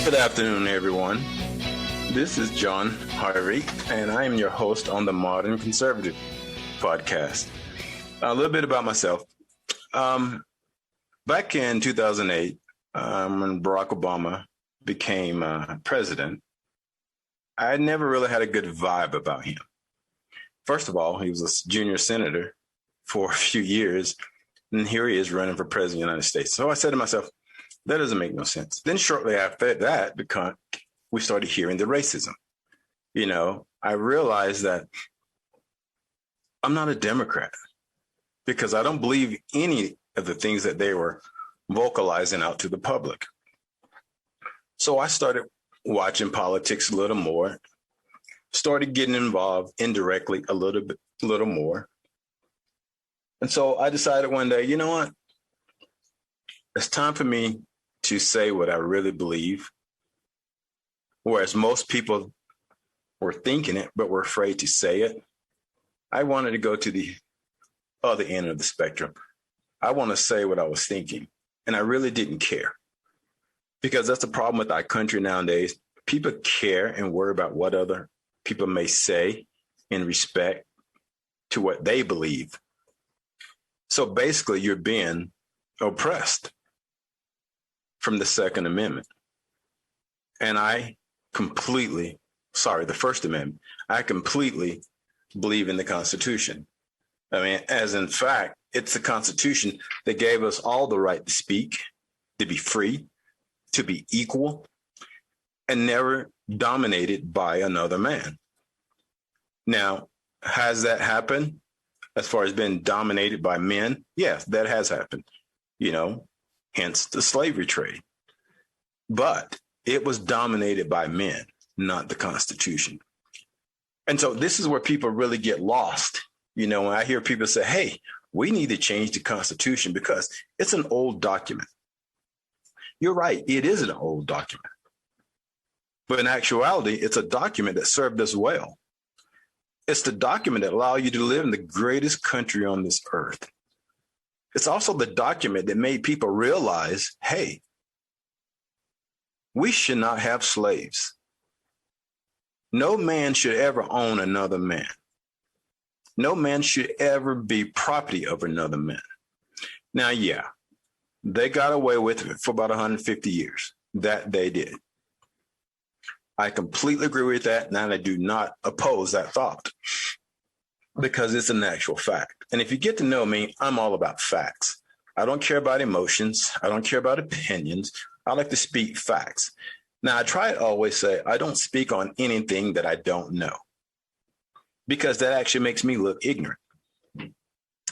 Good afternoon, everyone. This is John Harvey, and I am your host on the Modern Conservative podcast. A little bit about myself. Back in 2008, when Barack Obama became president, I never really had a good vibe about him. First of all, he was a junior senator for a few years, and here he is running for president of the United States. So I said to myself, that doesn't make no sense. Then shortly after that, we started hearing the racism. You know, I realized that I'm not a Democrat because I don't believe any of the things that they were vocalizing out to the public. So I started watching politics a little more, started getting involved indirectly a little more. And so I decided one day, you know what? It's time for me to say what I really believe. Whereas most people were thinking it, but were afraid to say it. I wanted to go to the other end of the spectrum. I want to say what I was thinking. And I really didn't care. Because that's the problem with our country nowadays. People care and worry about what other people may say in respect to what they believe. So basically, you're being oppressed from the Second Amendment. And the First Amendment, I completely believe in the Constitution. I mean, as in fact, it's the Constitution that gave us all the right to speak, to be free, to be equal, and never dominated by another man. Now, has that happened as far as being dominated by men? Yes, that has happened, hence the slavery trade. But it was dominated by men, not the Constitution. And so this is where people really get lost. When I hear people say, hey, we need to change the Constitution because it's an old document. You're right. It is an old document. But in actuality, it's a document that served us well. It's the document that allowed you to live in the greatest country on this earth. It's also the document that made people realize, hey, we should not have slaves. No man should ever own another man. No man should ever be property of another man. Now, yeah, they got away with it for about 150 years. That they did. I completely agree with that, and I do not oppose that thought because it's an actual fact. And if you get to know me, I'm all about facts. I don't care about emotions. I don't care about opinions. I like to speak facts. Now, I try to always say I don't speak on anything that I don't know because that actually makes me look ignorant.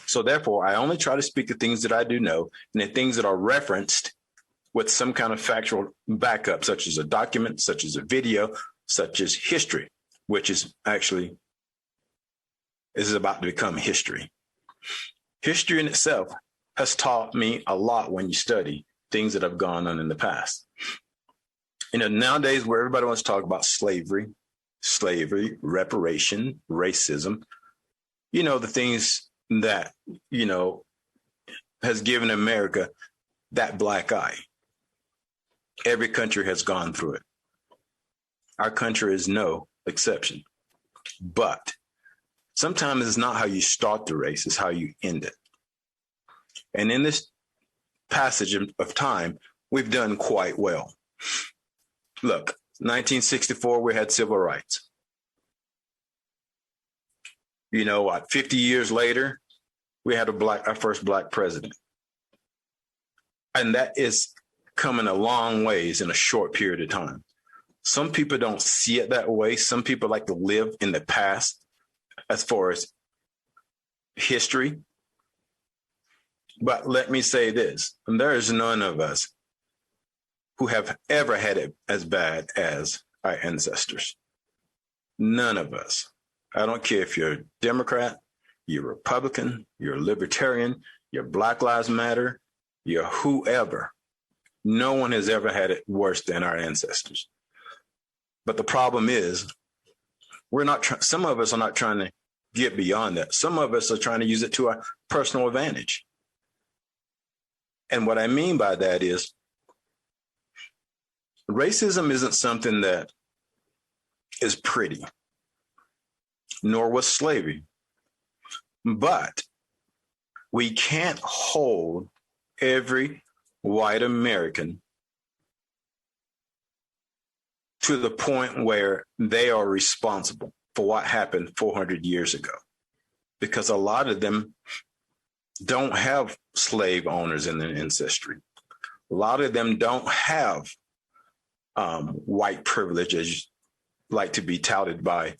So therefore, I only try to speak the things that I do know and the things that are referenced with some kind of factual backup, such as a document, such as a video, such as history, which is about to become history. History in itself has taught me a lot when you study things that have gone on in the past. Nowadays where everybody wants to talk about slavery, reparation, racism, the things that, has given America that black eye. Every country has gone through it. Our country is no exception. But sometimes it's not how you start the race, it's how you end it. And in this passage of time, we've done quite well. Look, 1964, we had civil rights. 50 years later, we had our first black president. And that is coming a long ways in a short period of time. Some people don't see it that way. Some people like to live in the past as far as history. But let me say this, there is none of us who have ever had it as bad as our ancestors. None of us. I don't care if you're a Democrat, you're Republican, you're a Libertarian, you're Black Lives Matter, you're whoever. No one has ever had it worse than our ancestors. But the problem is, some of us are not trying to get beyond that. Some of us are trying to use it to our personal advantage. And what I mean by that is, Racism isn't something that is pretty, nor was slavery. But we can't hold every white American to the point where they are responsible for what happened 400 years ago, because a lot of them don't have slave owners in their ancestry. A lot of them don't have white privilege, as like to be touted by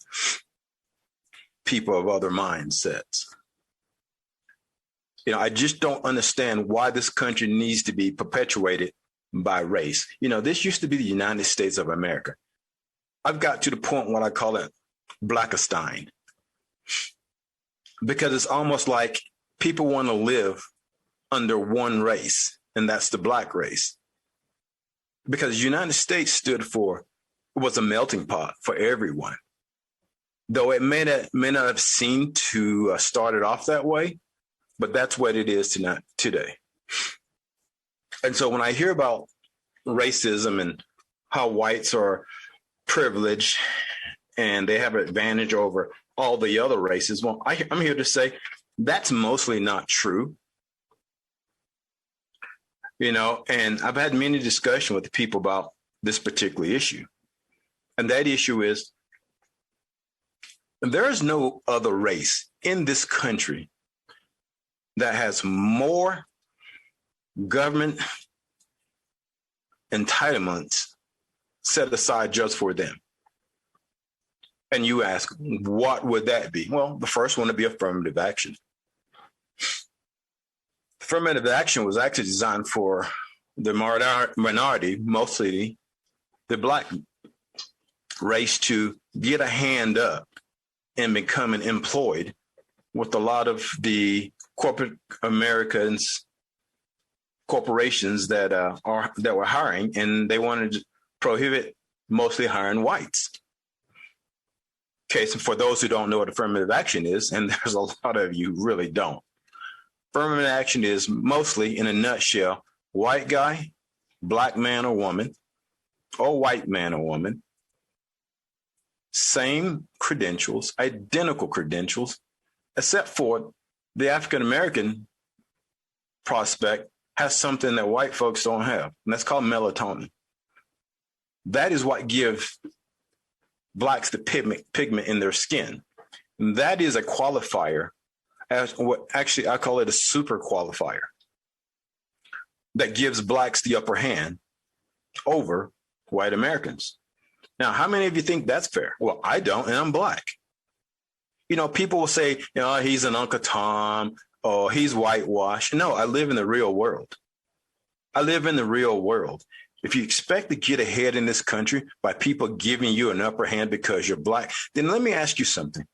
people of other mindsets. I just don't understand why this country needs to be perpetuated by race. This used to be the United States of America. I've got to the point what I call it Blackestein, because it's almost like people want to live under one race, and that's the black race. Because the United States was a melting pot for everyone. Though it may not have seemed to start it off that way, but that's what it is today. And so when I hear about racism and how whites are privileged and they have an advantage over all the other races, well, I'm here to say that's mostly not true. And I've had many discussions with people about this particular issue. And that issue is there is no other race in this country that has more government entitlements set aside just for them. And you ask, what would that be? Well, the first one would be affirmative action. Affirmative action was actually designed for the minority, mostly the black race, to get a hand up and becoming employed with a lot of the corporate corporations that were hiring, and they wanted to prohibit mostly hiring whites. Okay, so for those who don't know what affirmative action is, and there's a lot of you who really don't, affirmative action is mostly, in a nutshell, white guy, black man or woman, or white man or woman, same credentials, identical credentials, except for the African-American prospect has something that white folks don't have, and that's called melatonin. That is what gives blacks the pigment in their skin. And that is a qualifier, as what actually I call it a super qualifier, that gives blacks the upper hand over white Americans. Now, how many of you think that's fair? Well, I don't, and I'm black. People will say, he's an Uncle Tom, or he's whitewashed. No, I live in the real world. I live in the real world. If you expect to get ahead in this country by people giving you an upper hand because you're black, then let me ask you something.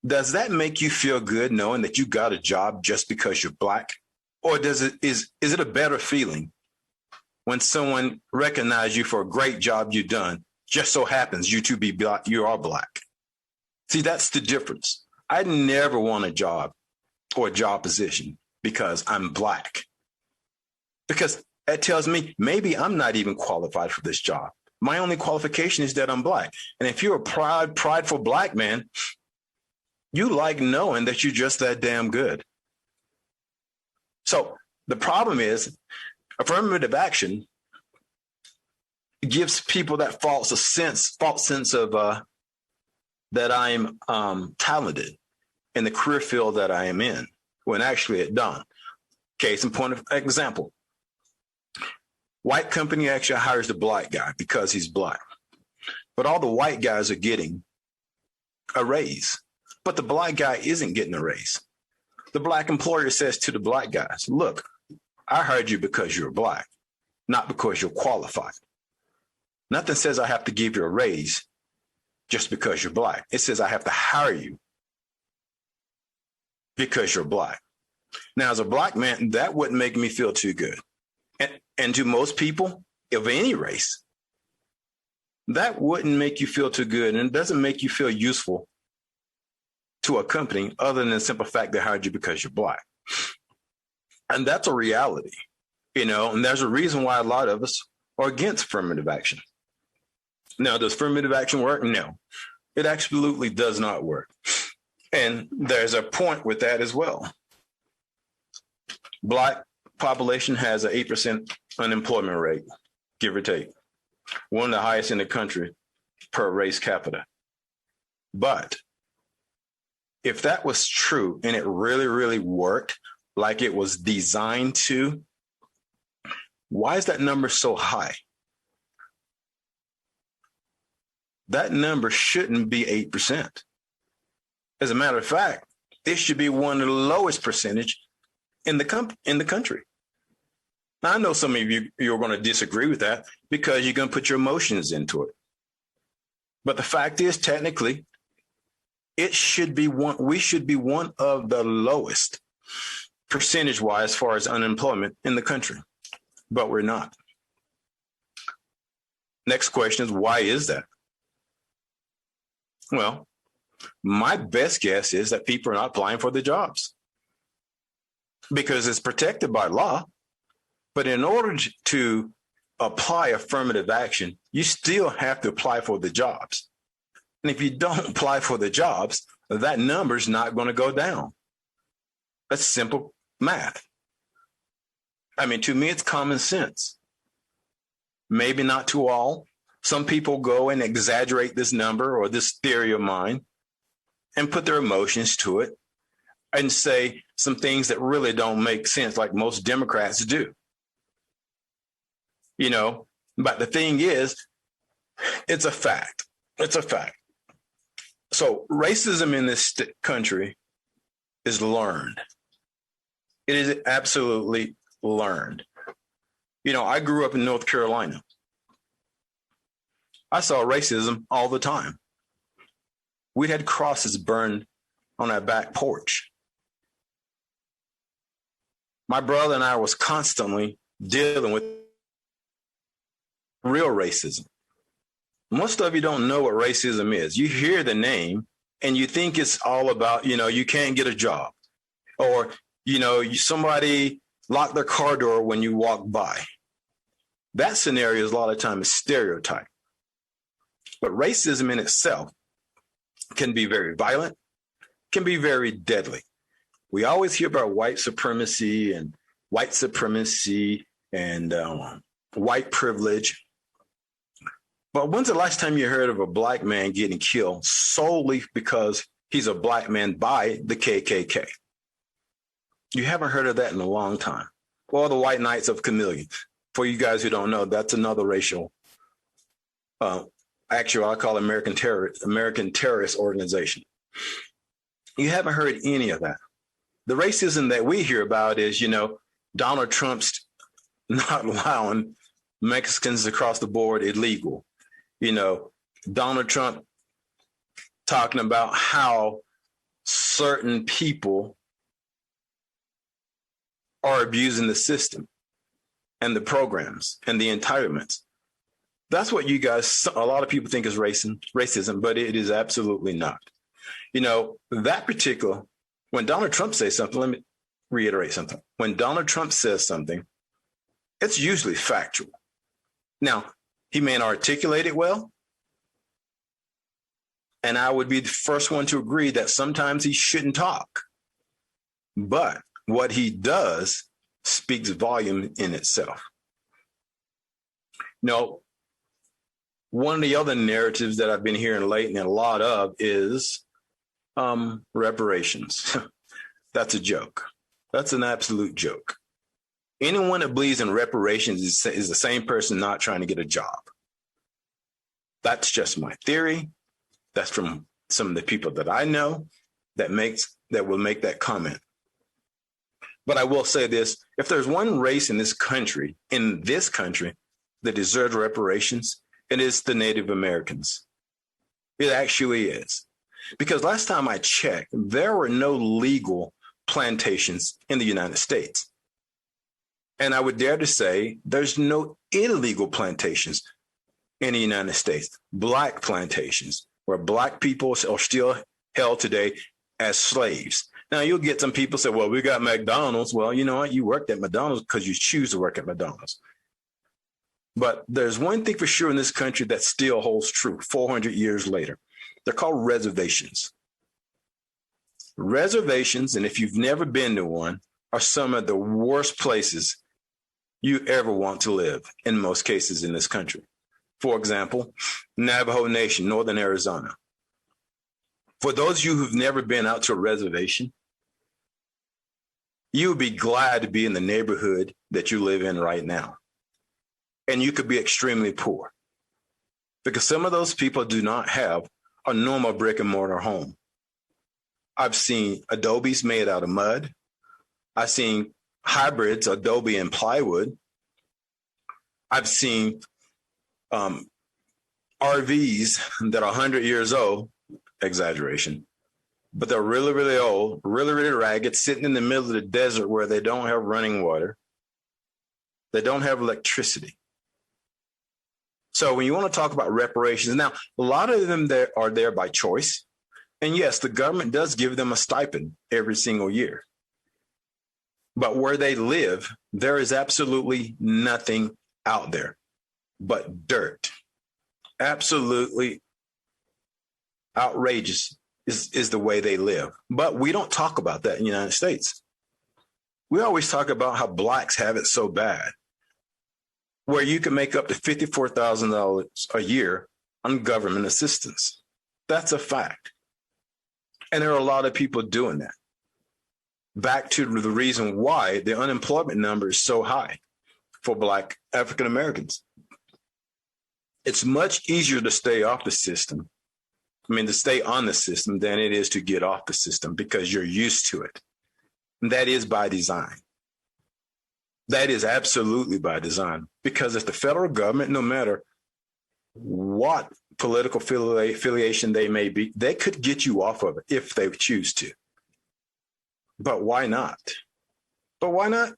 Does that make you feel good knowing that you got a job just because you're black? Or is it a better feeling when someone recognizes you for a great job you've done, just so happens you to be black, you are black? See, that's the difference. I never want a job or a job position because I'm black. Because that tells me maybe I'm not even qualified for this job. My only qualification is that I'm black. And if you're a prideful black man, you like knowing that you're just that damn good. So the problem is affirmative action gives people that false sense of that I'm talented in the career field that I am in, when actually it don't. Case in point of example. White company actually hires the black guy because he's black. But all the white guys are getting a raise. But the black guy isn't getting a raise. The black employer says to the black guys, look, I hired you because you're black, not because you're qualified. Nothing says I have to give you a raise just because you're black. It says I have to hire you because you're black. Now, as a black man, that wouldn't make me feel too good. And to most people of any race, that wouldn't make you feel too good, and it doesn't make you feel useful to a company other than the simple fact they hired you because you're black. And that's a reality. And there's a reason why a lot of us are against affirmative action. Now, does affirmative action work? No, it absolutely does not work. And there's a point with that as well. Black population has an 8% unemployment rate, give or take, one of the highest in the country per race capita. But if that was true and it really, really worked like it was designed to, why is that number so high? That number shouldn't be 8%. As a matter of fact, it should be one of the lowest percentage in the country. Now, I know some of you're going to disagree with that because you're going to put your emotions into it. But the fact is, technically, we should be one of the lowest percentage-wise as far as unemployment in the country, but we're not. Next question is, why is that? Well, my best guess is that people are not applying for the jobs because it's protected by law. But in order to apply affirmative action, you still have to apply for the jobs. And if you don't apply for the jobs, that number's not going to go down. That's simple math. I mean, to me, it's common sense. Maybe not to all. Some people go and exaggerate this number or this theory of mine and put their emotions to it and say some things that really don't make sense, like most Democrats do. But the thing is, it's a fact. It's a fact. So racism in this country is learned. It is absolutely learned. I grew up in North Carolina. I saw racism all the time. We had crosses burned on our back porch. My brother and I was constantly dealing with real racism. Most of you don't know what racism is. You hear the name and you think it's all about, you can't get a job, or, somebody locked their car door when you walk by. That scenario is a lot of times stereotype. But racism in itself can be very violent, can be very deadly. We always hear about white supremacy and white privilege. But when's the last time you heard of a black man getting killed solely because he's a black man by the KKK? You haven't heard of that in a long time. Or the White Knights of Chameleon. For you guys who don't know, that's another racial, actually, I call it American terrorist organization. You haven't heard any of that. The racism that we hear about is, Donald Trump's not allowing Mexicans across the board illegal. Donald Trump talking about how certain people are abusing the system and the programs and the entitlements. That's what a lot of people think is racism, but it is absolutely not. That particular, when Donald Trump says something, let me reiterate something. When Donald Trump says something, it's usually factual. Now, he may not articulate it well, and I would be the first one to agree that sometimes he shouldn't talk. But what he does speaks volume in itself. One of the other narratives that I've been hearing lately and a lot of is reparations. That's a joke. That's an absolute joke. Anyone that believes in reparations is the same person not trying to get a job. That's just my theory. That's from some of the people that I know that will make that comment. But I will say this, if there's one race in this country, that deserves reparations, it is the Native Americans. It actually is. Because last time I checked, there were no legal plantations in the United States. And I would dare to say there's no illegal plantations in the United States, black plantations, where black people are still held today as slaves. Now, you'll get some people say, well, we got McDonald's. Well, you know what? You worked at McDonald's because you choose to work at McDonald's. But there's one thing for sure in this country that still holds true 400 years later. They're called reservations. Reservations, and if you've never been to one, are some of the worst places you ever want to live in most cases in this country. For example, Navajo Nation, Northern Arizona. For those of you who've never been out to a reservation, you would be glad to be in the neighborhood that you live in right now. And you could be extremely poor because some of those people do not have a normal brick and mortar home. I've seen adobes made out of mud. I've seen hybrids, adobe and plywood. I've seen RVs that are 100 years old, exaggeration, but they're really, really old, really, really ragged, sitting in the middle of the desert where they don't have running water. They don't have electricity. So when you want to talk about reparations, now, a lot of them are there by choice. And yes, the government does give them a stipend every single year. But where they live, there is absolutely nothing out there but dirt. Absolutely outrageous is the way they live. But we don't talk about that in the United States. We always talk about how blacks have it so bad, where you can make up to $54,000 a year on government assistance. That's a fact. And there are a lot of people doing that. Back to the reason why the unemployment number is so high for Black African Americans. It's much easier to stay off the system. To stay on the system than it is to get off the system because you're used to it. And that is by design. That is absolutely by design, because if the federal government, no matter what political affiliation they may be, they could get you off of it if they choose to. But why not? But why not?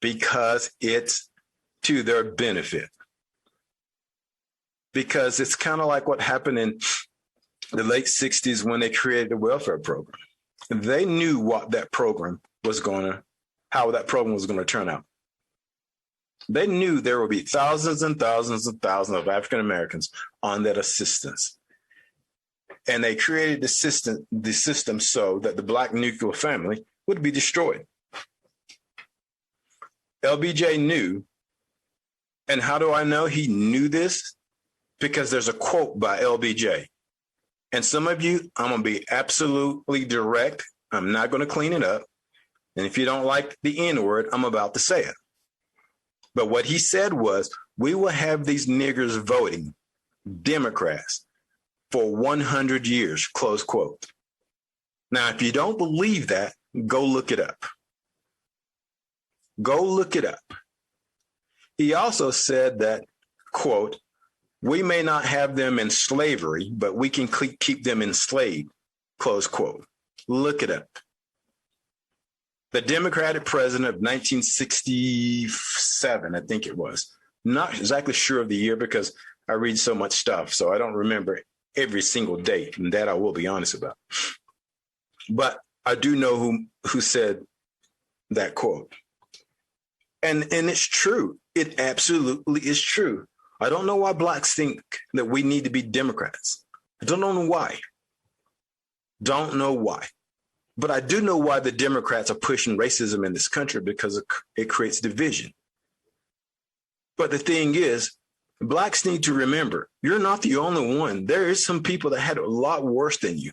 Because it's to their benefit. Because it's kind of like what happened in the late 60s when they created the welfare program. They knew what that program was how that program was going to turn out. They knew there would be thousands and thousands and thousands of African Americans on that assistance. And they created the system so that the Black nuclear family would be destroyed. LBJ knew. And how do I know he knew this? Because there's a quote by LBJ. And some of you, I'm going to be absolutely direct. I'm not going to clean it up. And if you don't like the N-word, I'm about to say it. But what he said was, we will have these niggers voting Democrats for 100 years, close quote. Now, if you don't believe that, go look it up. Go look it up. He also said that, quote, we may not have them in slavery, but we can keep them enslaved, close quote. Look it up. The Democratic president of 1967, I think it was. Not exactly sure of the year because I read so much stuff, so I don't remember every single date, and that I will be honest about. But I do know who said that quote. And it's true. It absolutely is true. I don't know why Blacks think that we need to be Democrats. I don't know why. Don't know why. But I do know why the Democrats are pushing racism in this country, because it creates division. But the thing is, Blacks need to remember, you're not the only one. There is some people that had it a lot worse than you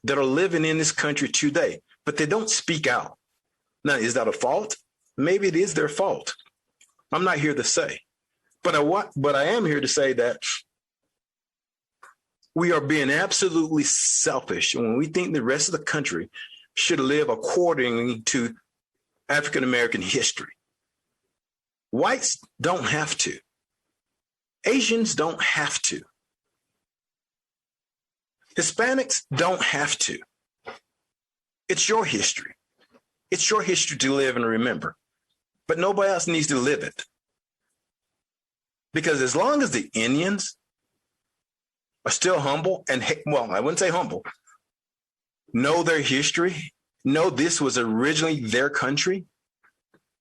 that are living in this country today, but they don't speak out. Now, is that a fault? Maybe it is their fault. I'm not here to say. But I am here to say that we are being absolutely selfish when we think the rest of the country should live according to African American history. Whites don't have to. Asians don't have to. Hispanics don't have to. It's your history. It's your history to live and remember. But nobody else needs to live it. Because as long as the Indians are still humble and, well, I wouldn't say humble, know their history, know this was originally their country,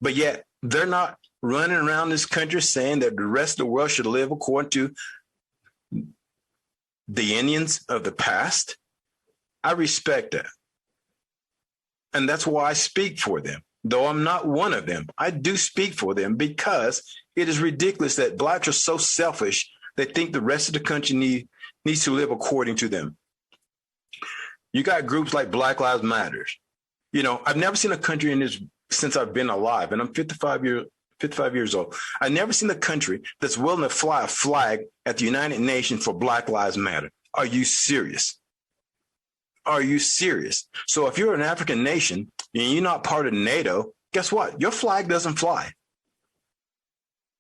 but yet they're not running around this country saying that the rest of the world should live according to the Indians of the past. I respect that. And that's why I speak for them. Though I'm not one of them, I do speak for them because it is ridiculous that blacks are so selfish. They think the rest of the country needs to live according to them. You got groups like Black Lives Matter. You know, I've never seen a country in this since I've been alive, and I'm 55 years old. I've never seen a country that's willing to fly a flag at the United Nations for Black Lives Matter. Are you serious? Are you serious? So if you're an African nation and you're not part of NATO, guess what? Your flag doesn't fly.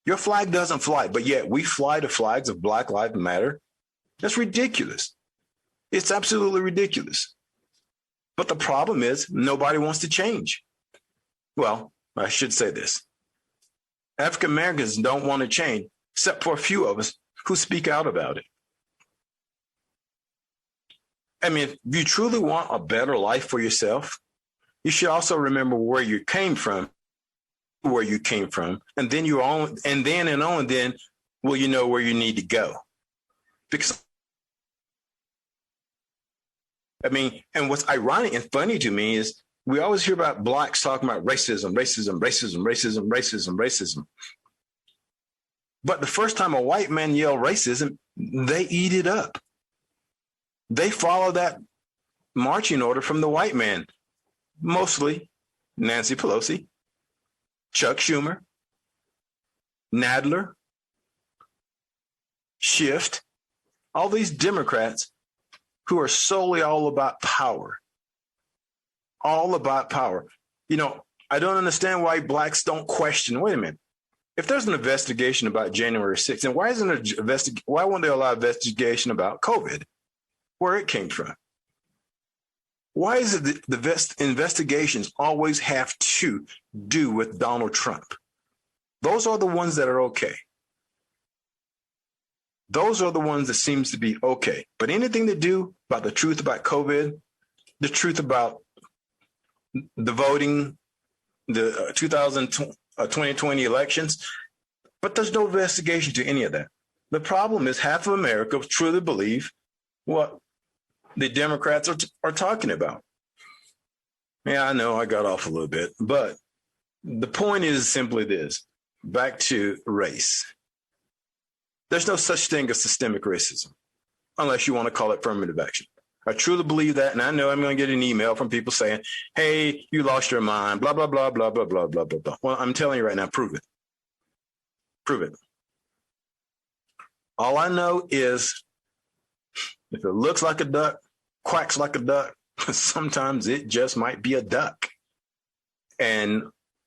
Your flag doesn't fly, but yet we fly the flags of Black Lives Matter. That's ridiculous. It's absolutely ridiculous. But the problem is nobody wants to change. Well, I should say this. African Americans don't want to change, except for a few of us who speak out about it. I mean, if you truly want a better life for yourself, you should also remember where you came from, and then only then will you know where you need to go. Because I mean, and what's ironic and funny to me is we always hear about blacks talking about racism. But the first time a white man yelled racism, they eat it up. They follow that marching order from the white man, mostly Nancy Pelosi, Chuck Schumer, Nadler, Schiff, all these Democrats who are solely all about power. All about power. You know, I don't understand why blacks don't question, wait a minute, if there's an investigation about January 6th, then why won't they allow investigation about COVID, where it came from? Why is it that the investigations always have to do with Donald Trump? Those are the ones that are okay. Those are the ones that seems to be okay. But anything to do about the truth about COVID, the truth about the voting, the 2020 elections, but there's no investigation to any of that. The problem is half of America truly believe what the Democrats are talking about. Yeah, I know I got off a little bit, but the point is simply this, back to race. There's no such thing as systemic racism, unless you want to call it affirmative action. I truly believe that, and I know I'm going to get an email from people saying, hey, you lost your mind, blah, blah, blah, blah, blah, blah, blah, blah, blah. Well, I'm telling you right now, prove it. Prove it. All I know is if it looks like a duck, quacks like a duck, sometimes it just might be a duck. And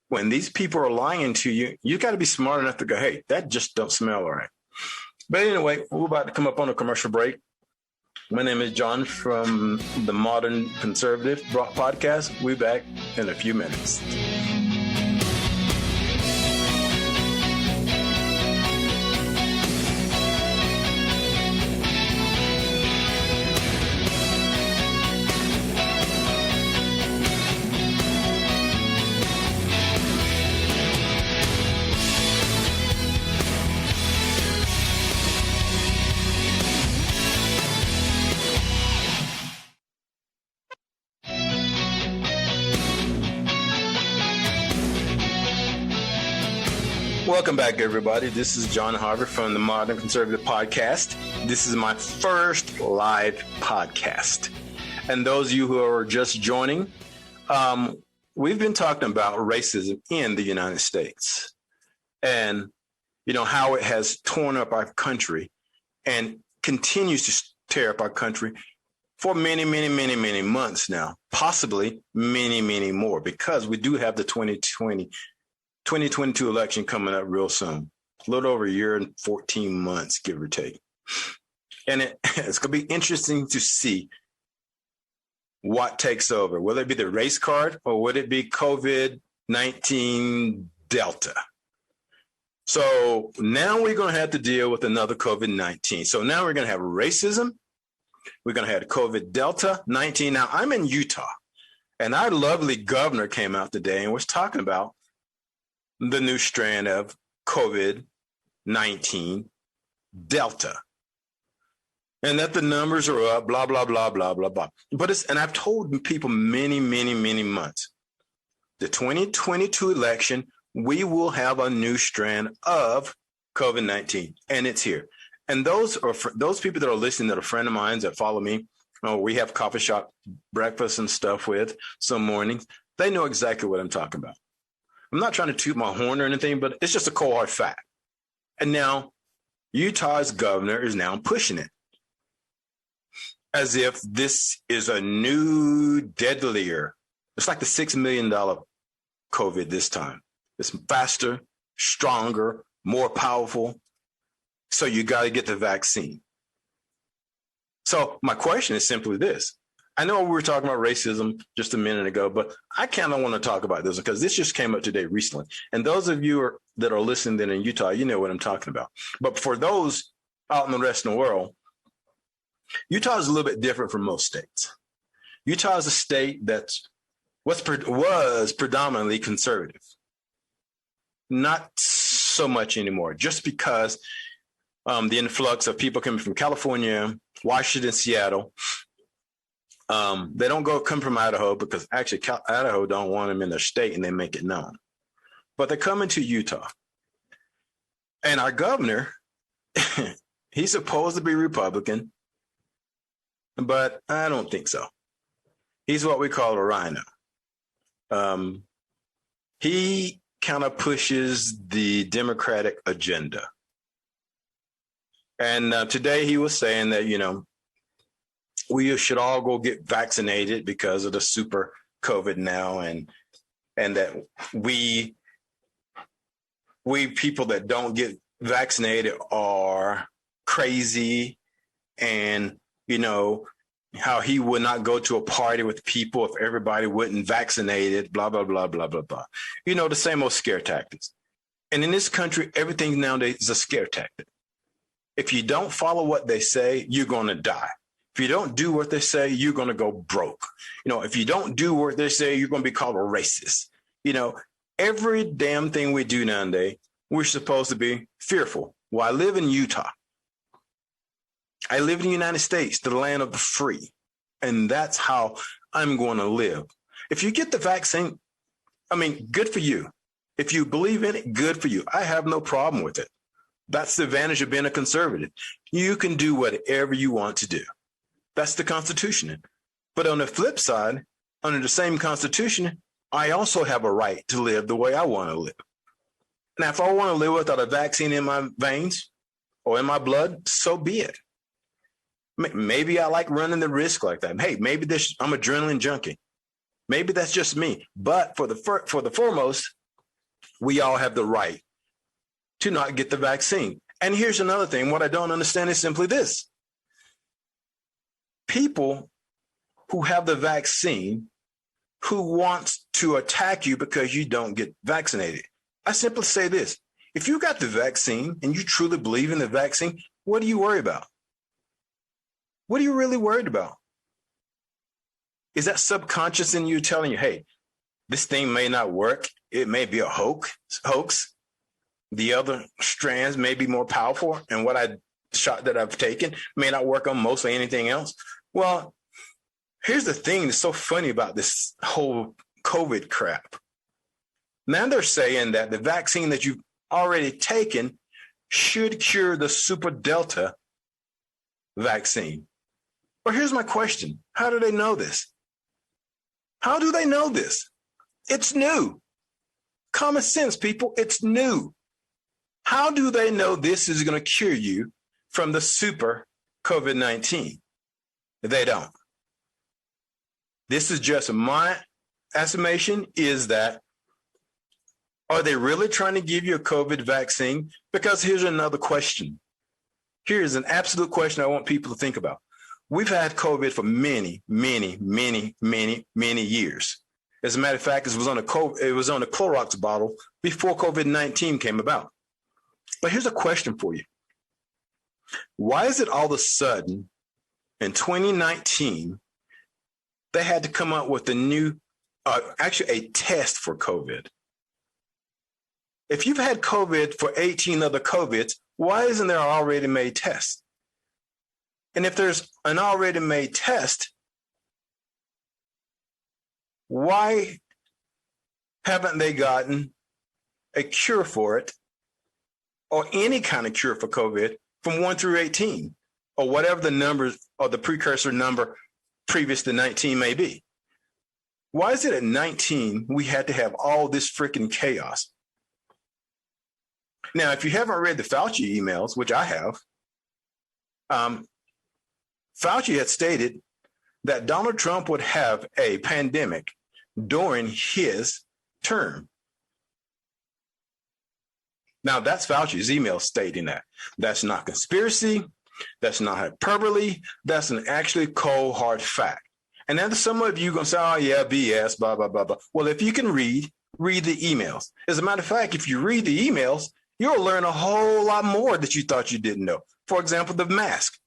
when these people are lying to you, you got to be smart enough to go, hey, that just don't smell all right. But anyway, we're about to come up on a commercial break. My name is John from the Modern Conservative Podcast. We'll be back in a few minutes. Welcome back, everybody. This is John Harvey from the Modern Conservative Podcast. This is my first live podcast. And those of you who are just joining, we've been talking about racism in the United States and, you know, how it has torn up our country and continues to tear up our country for many, many, many, many months now, possibly many, many more, because we do have the 2022 election coming up real soon, a little over a year and 14 months, give or take. And it's going to be interesting to see what takes over. Will it be the race card or would it be COVID-19 Delta? So now we're going to have to deal with another COVID-19. So now we're going to have racism We're going to have COVID Delta 19. Now, I'm in Utah, and our lovely governor came out today and was talking about the new strand of COVID 19 Delta, and that the numbers are up, blah, blah, blah, blah, blah, blah. And I've told people many, many, many months, the 2022 election, we will have a new strand of COVID-19, and it's here. And those people that are listening that are friend of mine that follow me, we have coffee shop breakfast and stuff with some mornings. They know exactly what I'm talking about. I'm not trying to toot my horn or anything, but it's just a cold hard fact. And now Utah's governor is now pushing it as if this is a new deadlier. It's like the $6 million COVID this time. It's faster, stronger, more powerful. So you got to get the vaccine. So my question is simply this. I know we were talking about racism just a minute ago, but I kind of want to talk about this because this just came up today recently. And those of you that are listening then in Utah, you know what I'm talking about. But for those out in the rest of the world, Utah is a little bit different from most states. Utah is a state that was predominantly conservative. Not so much anymore, just because the influx of people coming from California, Washington, Seattle. They don't come from Idaho because actually Idaho don't want them in their state and they make it known. But they come into Utah. And our governor, he's supposed to be Republican, but I don't think so. He's what we call a rhino. He kind of pushes the Democratic agenda. And today he was saying that, we should all go get vaccinated because of the super COVID now. And that we people that don't get vaccinated are crazy. And, how he would not go to a party with people if everybody wasn't vaccinated, blah, blah, blah, blah, blah, blah. The same old scare tactics. And in this country, everything nowadays is a scare tactic. If you don't follow what they say, you're going to die. If you don't do what they say, you're going to go broke. If you don't do what they say, you're going to be called a racist. Every damn thing we do nowadays, we're supposed to be fearful. Well, I live in Utah. I live in the United States, the land of the free. And that's how I'm going to live. If you get the vaccine, good for you. If you believe in it, good for you. I have no problem with it. That's the advantage of being a conservative. You can do whatever you want to do. That's the Constitution. But on the flip side, under the same Constitution, I also have a right to live the way I want to live. Now, if I want to live without a vaccine in my veins or in my blood, so be it. Maybe I like running the risk like that. Hey, maybe I'm adrenaline junkie. Maybe that's just me. But for the foremost, we all have the right to not get the vaccine. And here's another thing. What I don't understand is simply this. People who have the vaccine who wants to attack you because you don't get vaccinated. I simply say this. If you got the vaccine and you truly believe in the vaccine, what do you worry about? What are you really worried about? Is that subconscious in you telling you, hey, this thing may not work. It may be a hoax. The other strands may be more powerful. And shot that I've taken may not work on mostly anything else. Well, here's the thing that's so funny about this whole COVID crap. Now they're saying that the vaccine that you've already taken should cure the super Delta vaccine. Well, here's my question. How do they know this? How do they know this? It's new. Common sense, people. It's new. How do they know this is going to cure you from the super COVID-19? They don't. This is just my estimation is that, are they really trying to give you a COVID vaccine? Because here's another question. Here's an absolute question I want people to think about. We've had COVID for many, many, many, many, many years. As a matter of fact, it was on a Clorox bottle before COVID-19 came about. But here's a question for you. Why is it all of a sudden in 2019, they had to come up with a new, actually a test for COVID. If you've had COVID for 18 other COVIDs, why isn't there an already made test? And if there's an already made test, why haven't they gotten a cure for it, or any kind of cure for COVID from 1 through 18, or whatever the numbers or the precursor number previous to 19 may be? Why is it at 19 we had to have all this freaking chaos? Now, if you haven't read the Fauci emails, which I have, Fauci had stated that Donald Trump would have a pandemic during his term. Now, that's Fauci's email stating that. That's not conspiracy. That's not hyperbole. That's an actually cold, hard fact. And then some of you going to say, oh, yeah, BS, blah, blah, blah, blah. Well, if you can read the emails. As a matter of fact, if you read the emails, you'll learn a whole lot more that you thought you didn't know. For example, the mask.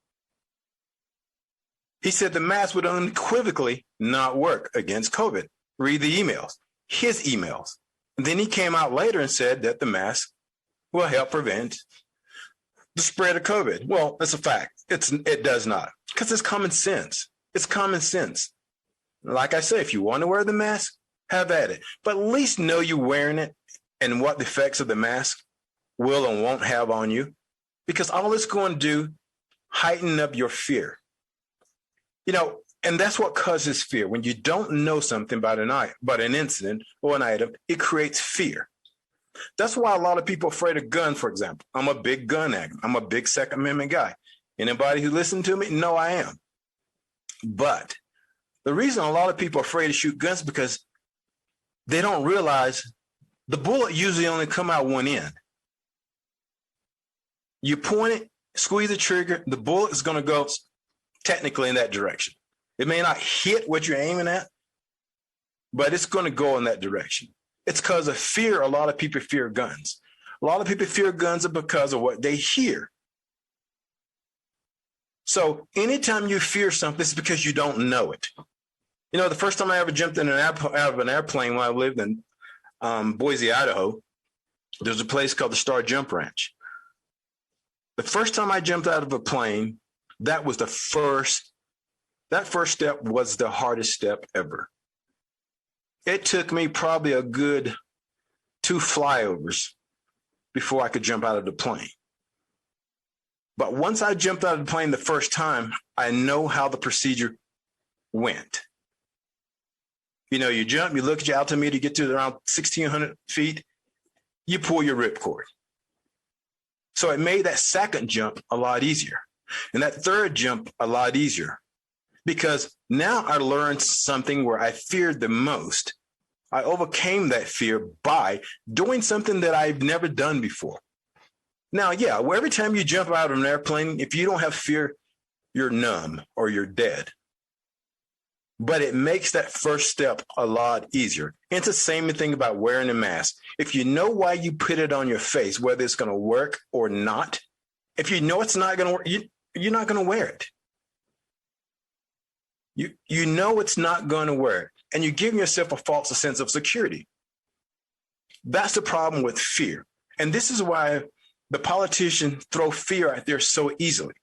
He said the mask would unequivocally not work against COVID. Read the emails, his emails. And then he came out later and said that the mask will help prevent the spread of COVID. Well, that's a fact. It does not, because it's common sense. It's common sense. Like I say, if you want to wear the mask, have at it. But at least know you're wearing it and what the effects of the mask will and won't have on you, because all it's going to do, heighten up your fear. You know, and that's what causes fear. When you don't know something about an incident or an item, it creates fear. That's why a lot of people are afraid of guns, for example. I'm a big gun advocate. I'm a big Second Amendment guy. Anybody who listened to me? No, I am. But the reason a lot of people are afraid to shoot guns is because they don't realize the bullet usually only come out one end. You point it, squeeze the trigger, the bullet is going to go technically in that direction. It may not hit what you're aiming at, but it's going to go in that direction. It's because of fear. A lot of people fear guns. A lot of people fear guns because of what they hear. So anytime you fear something, it's because you don't know it. You know, the first time I ever jumped in out of an airplane when I lived in Boise, Idaho, there's a place called the Star Jump Ranch. The first time I jumped out of a plane, that first step was the hardest step ever. It took me probably a good 2 flyovers before I could jump out of the plane. But once I jumped out of the plane the first time, I know how the procedure went. You know, you jump, you look at your altimeter, you get to around 1,600 feet, you pull your ripcord. So it made that second jump a lot easier. And that third jump a lot easier. Because now I learned something where I feared the most. I overcame that fear by doing something that I've never done before. Now, yeah, every time you jump out of an airplane, if you don't have fear, you're numb or you're dead. But it makes that first step a lot easier. And it's the same thing about wearing a mask. If you know why you put it on your face, whether it's going to work or not, if you know it's not going to work, you're not going to wear it. You know it's not going to work, and you're giving yourself a false sense of security. That's the problem with fear. And this is why the politicians throw fear out there so easily.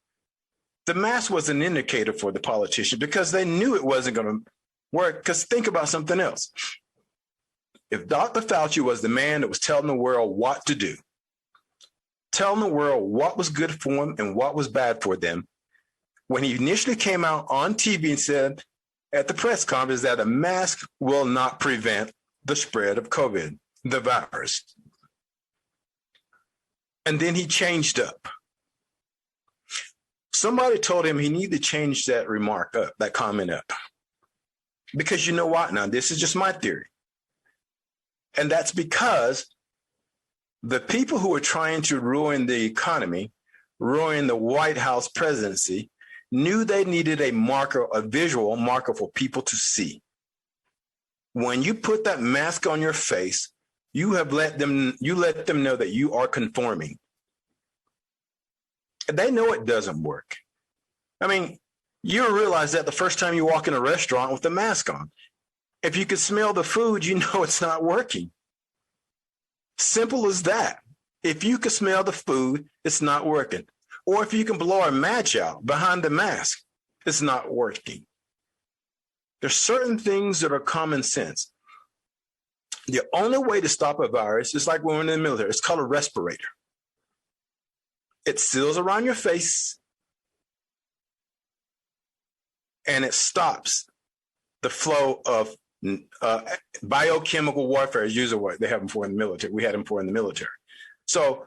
The mask was an indicator for the politician because they knew it wasn't going to work. Because think about something else. If Dr. Fauci was the man that was telling the world what to do, telling the world what was good for them and what was bad for them, when he initially came out on TV and said at the press conference that a mask will not prevent the spread of COVID, the virus. And then he changed up. Somebody told him he needed to change that remark up, that comment up. Because you know what? Now, this is just my theory. And that's because the people who are trying to ruin the economy, ruin the White House presidency, knew they needed a marker, a visual marker for people to see. When you put that mask on your face, you let them know that you are conforming. They know it doesn't work. I mean, You don't realize that the first time you walk in a restaurant with a mask on. If you can smell the food, you know it's not working. Simple as that. If you can smell the food, it's not working. Or if you can blow a match out behind the mask, it's not working. There's certain things that are common sense. The only way to stop a virus is like when we're in the military. It's called a respirator. It seals around your face and it stops the flow of biochemical warfare. Is usually what they have them for in the military. We had them for in the military. So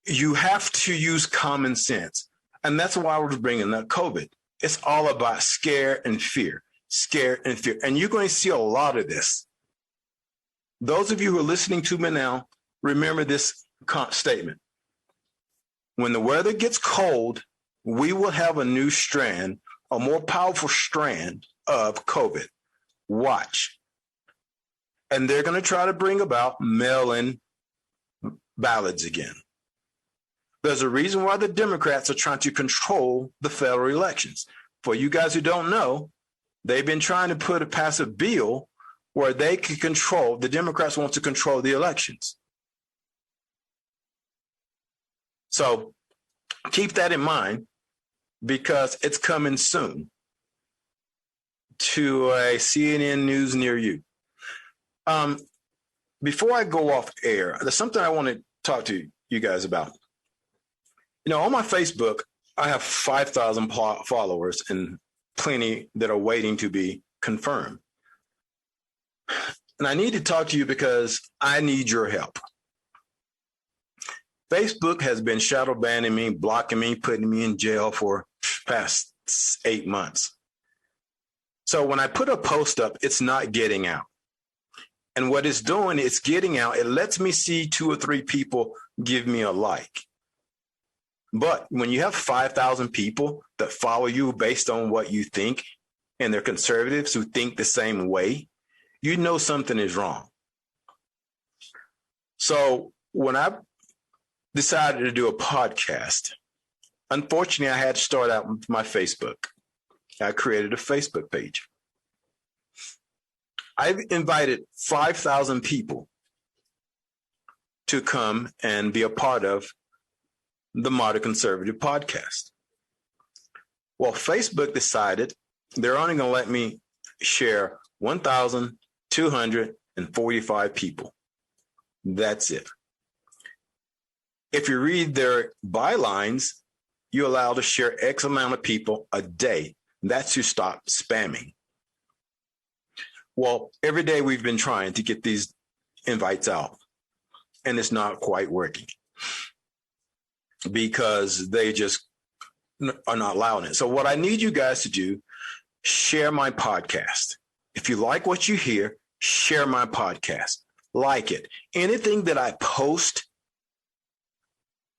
you have to use common sense. And that's why we're bringing up COVID. It's all about scare and fear. And you're going to see a lot of this. Those of you who are listening to me now, remember this statement. When the weather gets cold, we will have a new strand, a more powerful strand of COVID. Watch. And they're going to try to bring about mail-in ballots again. There's a reason why the Democrats are trying to control the federal elections. For you guys who don't know, they've been trying to pass a bill where they can control, the Democrats want to control the elections. So keep that in mind because it's coming soon to a CNN news near you. Before I go off air, there's something I want to talk to you guys about. You know, on my Facebook, I have 5,000 followers and plenty that are waiting to be confirmed. And I need to talk to you because I need your help. Facebook has been shadow banning me, blocking me, putting me in jail for past 8 months. So when I put a post up, it's not getting out. And what it's doing, it's getting out. It lets me see 2 or 3 people give me a like. But when you have 5,000 people that follow you based on what you think, and they're conservatives who think the same way, you know something is wrong. So when I decided to do a podcast, unfortunately, I had to start out with my Facebook. I created a Facebook page. I've invited 5,000 people to come and be a part of the Modern Conservative podcast. Well, Facebook decided they're only going to let me share 1,245 people. That's it. If you read their bylines, you're allowed to share X amount of people a day. That's to stop spamming. Well, every day we've been trying to get these invites out, and it's not quite working because they just are not allowing it. So what I need you guys to do, share my podcast. If you like what you hear, share my podcast. Like it. Anything that I post,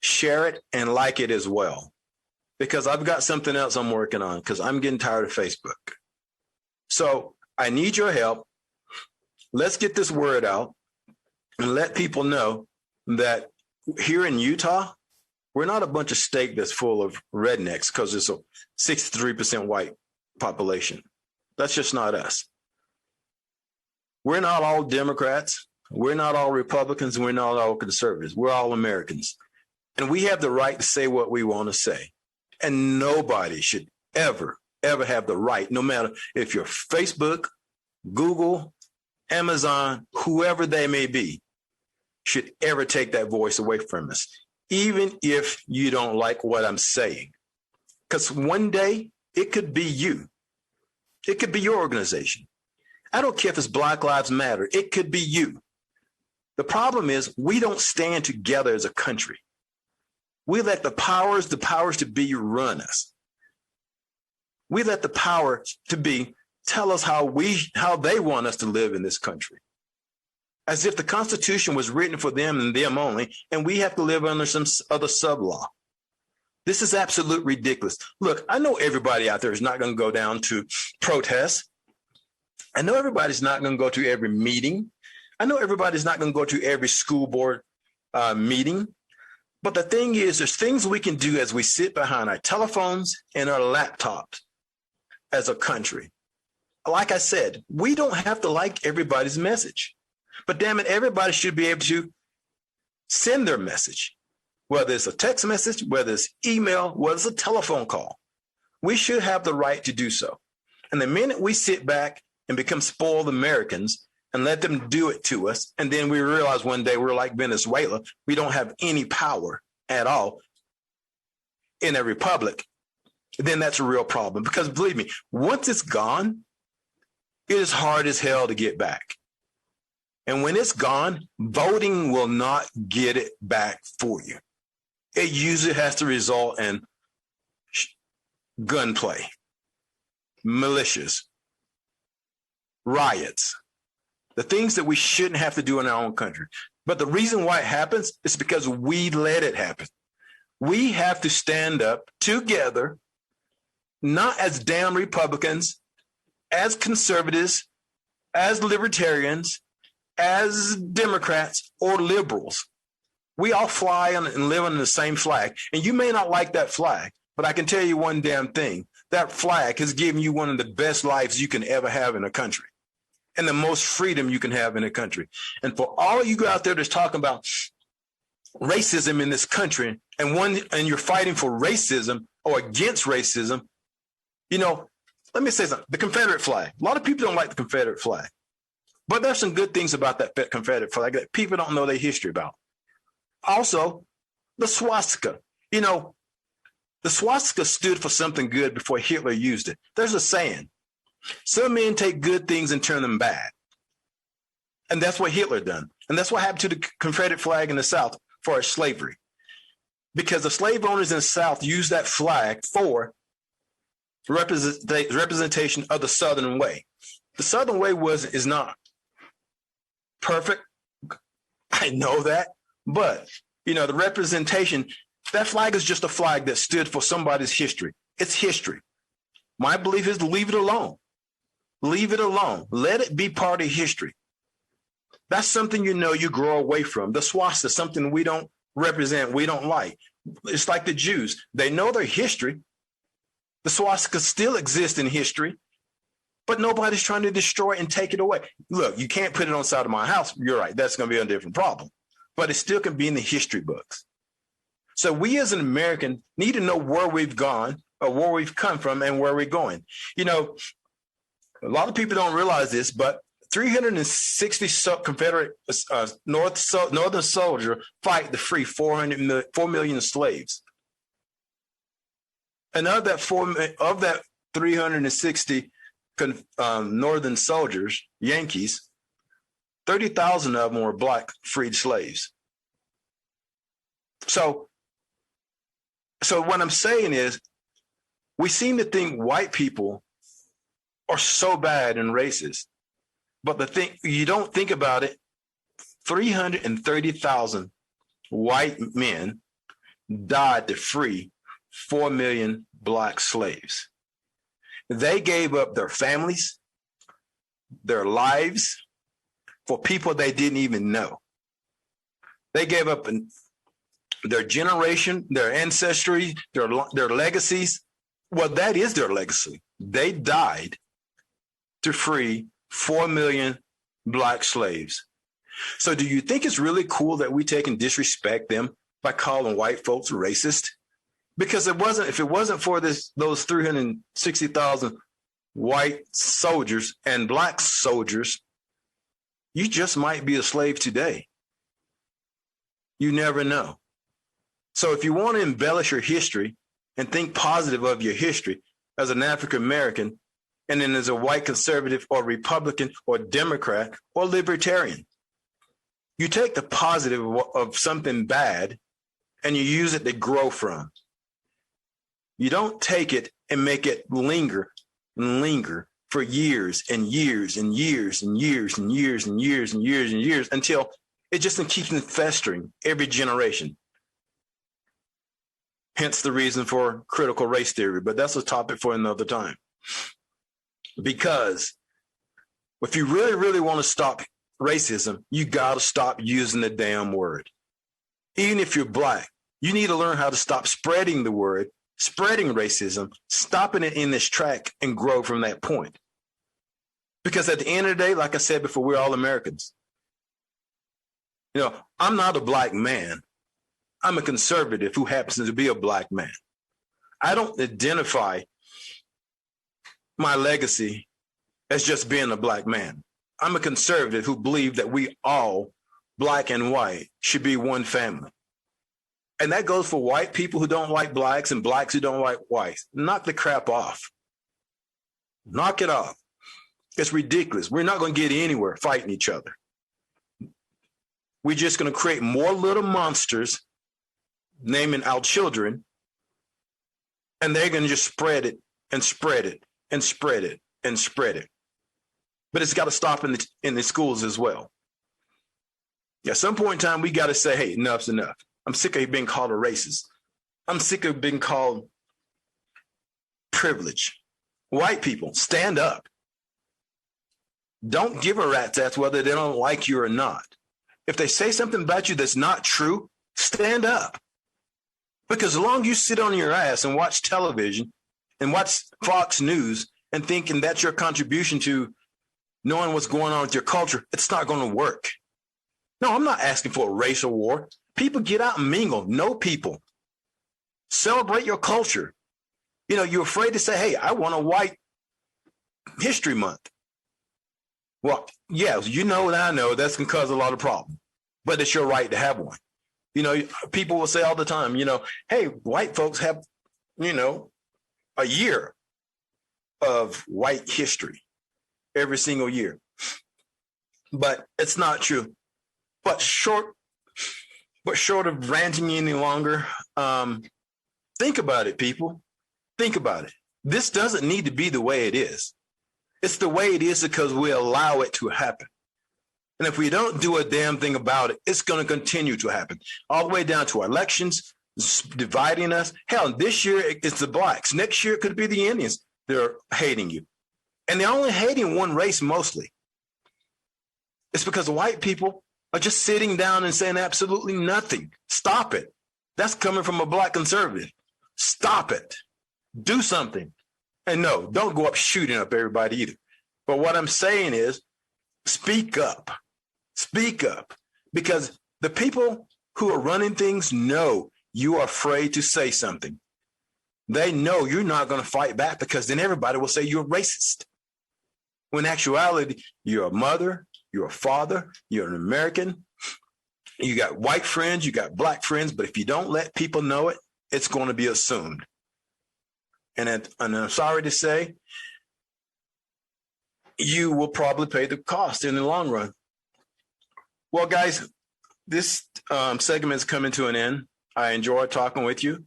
share it and like it as well. Because I've got something else I'm working on because I'm getting tired of Facebook. So I need your help. Let's get this word out and let people know that here in Utah, we're not a bunch of steak that's full of rednecks because it's a 63% white population. That's just not us. We're not all Democrats. We're not all Republicans. We're not all conservatives. We're all Americans. And we have the right to say what we want to say. And nobody should ever have the right, no matter if you're Facebook, Google, Amazon, whoever they may be, should ever take that voice away from us, even if you don't like what I'm saying. Because one day it could be you. It could be your organization. I don't care if it's Black Lives Matter. It could be you. The problem is we don't stand together as a country. We let the powers to be run us. We let the powers to be tell us how they want us to live in this country. As if the Constitution was written for them and them only, and we have to live under some other sub-law. This is absolute ridiculous. Look, I know everybody out there is not going to go down to protest. I know everybody's not going to go to every meeting. I know everybody's not going to go to every school board meeting. But the thing is, there's things we can do as we sit behind our telephones and our laptops as a country. Like I said, we don't have to like everybody's message, but damn it, everybody should be able to send their message, whether it's a text message, whether it's email, whether it's a telephone call. We should have the right to do so. And the minute we sit back and become spoiled Americans and let them do it to us, and then we realize one day we're like Venezuela, we don't have any power at all in a republic, then that's a real problem. Because believe me, once it's gone, it is hard as hell to get back. And when it's gone, voting will not get it back for you. It usually has to result in gunplay, militias, riots, the things that we shouldn't have to do in our own country. But the reason why it happens is because we let it happen. We have to stand up together, not as damn Republicans, as conservatives, as libertarians, as Democrats or liberals. We all fly on and live under the same flag. And you may not like that flag, but I can tell you one damn thing. That flag has given you one of the best lives you can ever have in a country and the most freedom you can have in a country. And for all of you out there that's talking about racism in this country and you're fighting for racism or against racism, you know, let me say something. The Confederate flag. A lot of people don't like the Confederate flag, but there's some good things about that Confederate flag that people don't know their history about. Also, the swastika. You know, the swastika stood for something good before Hitler used it. There's a saying, some men take good things and turn them bad. And that's what Hitler done. And that's what happened to the Confederate flag in the South for slavery. Because the slave owners in the South used that flag for representation of the Southern way. The Southern way is not perfect. I know that. But, you know, the representation, that flag is just a flag that stood for somebody's history. It's history. My belief is to leave it alone. Leave it alone. Let it be part of history. That's something, you know, you grow away from. The swastika is something we don't represent, we don't like. It's like the Jews. They know their history. The swastika still exists in history, but nobody's trying to destroy it and take it away. Look, you can't put it on the side of my house. You're right. That's going to be a different problem. But it still can be in the history books. So we as an American need to know where we've gone or where we've come from and where we're going. You know, a lot of people don't realize this, but 360 Confederate Northern soldiers fight to free 4 million slaves. And of that 360 Northern soldiers, Yankees, 30,000 of them were black freed slaves. So what I'm saying is, we seem to think white people are so bad and racist, but the thing you don't think about it, 330,000 white men died to free 4 million black slaves. They gave up their families, their lives for people they didn't even know. They gave up their generation, their ancestry, their legacies. Well, that is their legacy. They died to free 4 million black slaves. So do you think it's really cool that we take and disrespect them by calling white folks racist? Because if it wasn't for those 360,000 white soldiers and black soldiers, you just might be a slave today. You never know. So if you want to embellish your history and think positive of your history as an African American, and then as a white conservative or Republican or Democrat or libertarian, you take the positive of something bad and you use it to grow from. You don't take it and make it linger and linger for years and years and years and years and years and years and years and years until it just keeps festering every generation. Hence the reason for critical race theory, but that's a topic for another time. Because if you really, really want to stop racism, you got to stop using the damn word. Even if you're black, You need to learn how to stop spreading the word, spreading racism, stopping it in this track and grow from that point. Because at the end of the day, like I said before, we're all Americans. You know, I'm not a black man. I'm a conservative who happens to be a black man. I don't identify my legacy as just being a black man. I'm a conservative who believes that we all, black and white, should be one family. And that goes for white people who don't like blacks and blacks who don't like whites. Knock the crap off. Knock it off. It's ridiculous. We're not going to get anywhere fighting each other. We're just going to create more little monsters, naming our children, and they're going to just spread it and spread it and spread it and spread it. But it's got to stop in the schools as well. At some point in time, we got to say, hey, enough's enough. I'm sick of being called a racist. I'm sick of being called privileged. White people, stand up. Don't give a rat's ass whether they don't like you or not. If they say something about you that's not true, stand up. Because as long as you sit on your ass and watch television and watch Fox News and thinking that's your contribution to knowing what's going on with your culture, it's not going to work. No, I'm not asking for a racial war. People get out and mingle, know people. Celebrate your culture. You know, you're afraid to say, hey, I want a white history month. Well, yeah, you know that I know that's going to cause a lot of problems, but it's your right to have one. You know, people will say all the time, you know, hey, white folks have, you know, a year of white history every single year. But it's not true. But short of ranting any longer, think about it, people. Think about it. This doesn't need to be the way it is. It's the way it is because we allow it to happen. And if we don't do a damn thing about it, it's going to continue to happen. All the way down to our elections, dividing us. Hell, this year it's the blacks. Next year it could be the Indians. They're hating you. And they're only hating one race mostly. It's because the white people are just sitting down and saying absolutely nothing. Stop it. That's coming from a black conservative. Stop it. Do something. And no, don't go up shooting up everybody either. But what I'm saying is speak up. Speak up. Because the people who are running things know you are afraid to say something. They know you're not going to fight back because then everybody will say you're racist. When in actuality, you're a mother, you're a father, you're an American. You got white friends, you got black friends, but if you don't let people know it, it's going to be assumed. And I'm sorry to say, you will probably pay the cost in the long run. Well, guys, this segment is coming to an end. I enjoyed talking with you.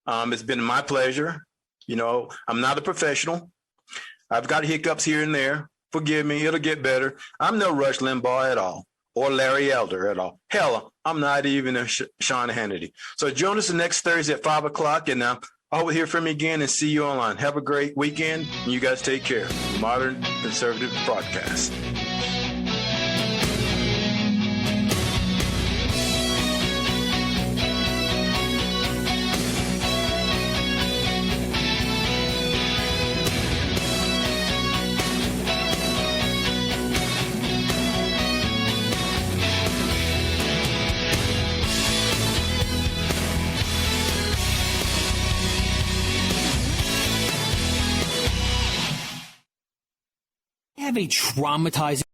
It's been my pleasure. You know, I'm not a professional. I've got hiccups here and there. Forgive me. It'll get better. I'm no Rush Limbaugh at all or Larry Elder at all. Hell, I'm not even a Sean Hannity. So join us the next Thursday at 5 o'clock. And I hope to hear from you again and see you online. Have a great weekend. And you guys take care. Modern Conservative Broadcast. Have a traumatizing